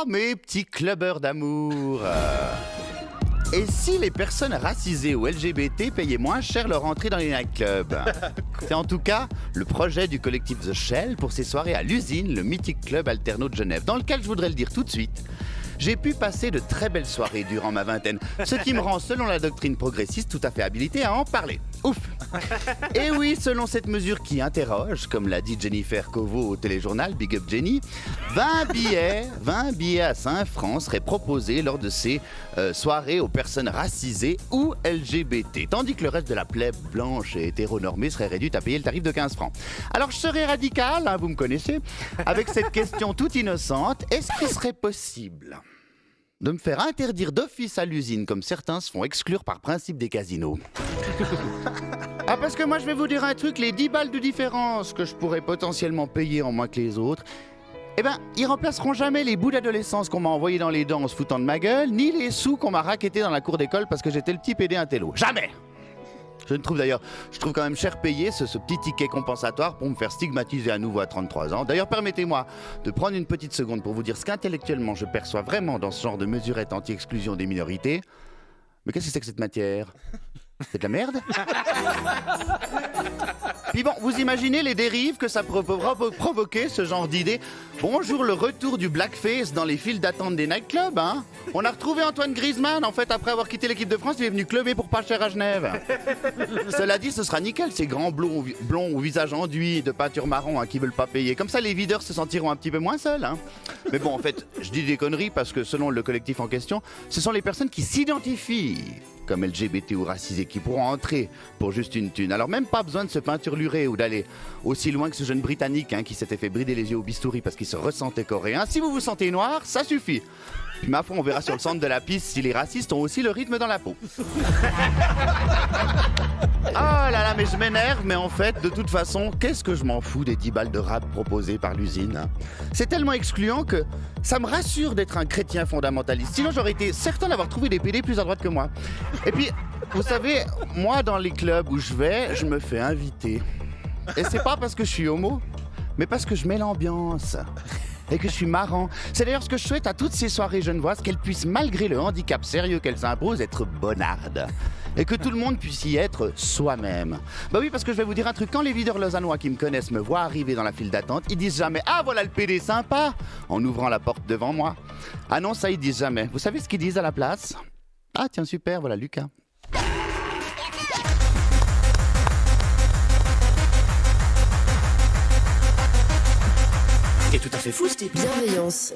Ah, mes petits clubbers d'amour. Et si les personnes racisées ou LGBT payaient moins cher leur entrée dans les nightclubs? C'est en tout cas le projet du collectif The Shell pour ses soirées à l'usine, le mythique club alterno de Genève, dans lequel je voudrais le dire tout de suite. J'ai pu passer de très belles soirées durant ma vingtaine, ce qui me rend, selon la doctrine progressiste, tout à fait habilité à en parler. Ouf! Et oui, selon cette mesure qui interroge, comme l'a dit Jennifer Covo au téléjournal, Big Up Jenny, 20 billets à 5 francs seraient proposés lors de ces soirées aux personnes racisées ou LGBT, tandis que le reste de la plèbe blanche et hétéronormée serait réduite à payer le tarif de 15 francs. Alors je serais radical, hein, vous me connaissez, avec cette question toute innocente, est-ce qu'il serait possible de me faire interdire d'office à l'usine, comme certains se font exclure par principe des casinos? Ah, parce que moi je vais vous dire un truc, les 10 balles de différence que je pourrais potentiellement payer en moins que les autres, eh ben, ils remplaceront jamais les bouts d'adolescence qu'on m'a envoyés dans les dents en se foutant de ma gueule, ni les sous qu'on m'a rackettés dans la cour d'école parce que j'étais le petit PD intello. Jamais! Je trouve quand même cher payé ce petit ticket compensatoire pour me faire stigmatiser à nouveau à 33 ans. D'ailleurs, permettez-moi de prendre une petite seconde pour vous dire ce qu'intellectuellement je perçois vraiment dans ce genre de mesurette anti-exclusion des minorités. Mais qu'est-ce que c'est que cette matière? C'est de la merde? Puis bon, vous imaginez les dérives que ça peut provoquer, ce genre d'idée. Bonjour, le retour du blackface dans les files d'attente des nightclubs, hein? On a retrouvé Antoine Griezmann, en fait, après avoir quitté l'équipe de France, il est venu clubber pour pas cher à Genève. Cela dit, ce sera nickel, ces grands blonds au visage enduit de peinture marron, hein, qui veulent pas payer. Comme ça, les videurs se sentiront un petit peu moins seuls, hein. Mais bon, en fait, je dis des conneries parce que selon le collectif en question, ce sont les personnes qui s'identifient comme LGBT ou racisés qui pourront entrer pour juste une thune. Alors même pas besoin de se peinturlurer ou d'aller aussi loin que ce jeune Britannique, hein, qui s'était fait brider les yeux au bistouri parce qu'il se ressentait coréen. Si vous vous sentez noir, ça suffit. Puis ma foi, on verra sur le centre de la piste si les racistes ont aussi le rythme dans la peau. Oh là là, mais je m'énerve, mais en fait, de toute façon, qu'est-ce que je m'en fous des 10 balles de rap proposées par l'usine, hein? C'est tellement excluant que ça me rassure d'être un chrétien fondamentaliste. Sinon, j'aurais été certain d'avoir trouvé des PD plus à droite que moi. Et puis, vous savez, moi, dans les clubs où je vais, je me fais inviter. Et c'est pas parce que je suis homo, mais parce que je mets l'ambiance. Et que je suis marrant. C'est d'ailleurs ce que je souhaite à toutes ces soirées genevoises, qu'elles puissent, malgré le handicap sérieux qu'elles imposent, être bonardes. Et que tout le monde puisse y être soi-même. Bah oui, parce que je vais vous dire un truc, quand les videurs lausannois qui me connaissent me voient arriver dans la file d'attente, ils disent jamais « Ah, voilà le PD sympa !» en ouvrant la porte devant moi. Ah non, ça ils disent jamais. Vous savez ce qu'ils disent à la place? Ah tiens, super, voilà Lucas. C'est tout à fait fou, ce type. Bienveillance.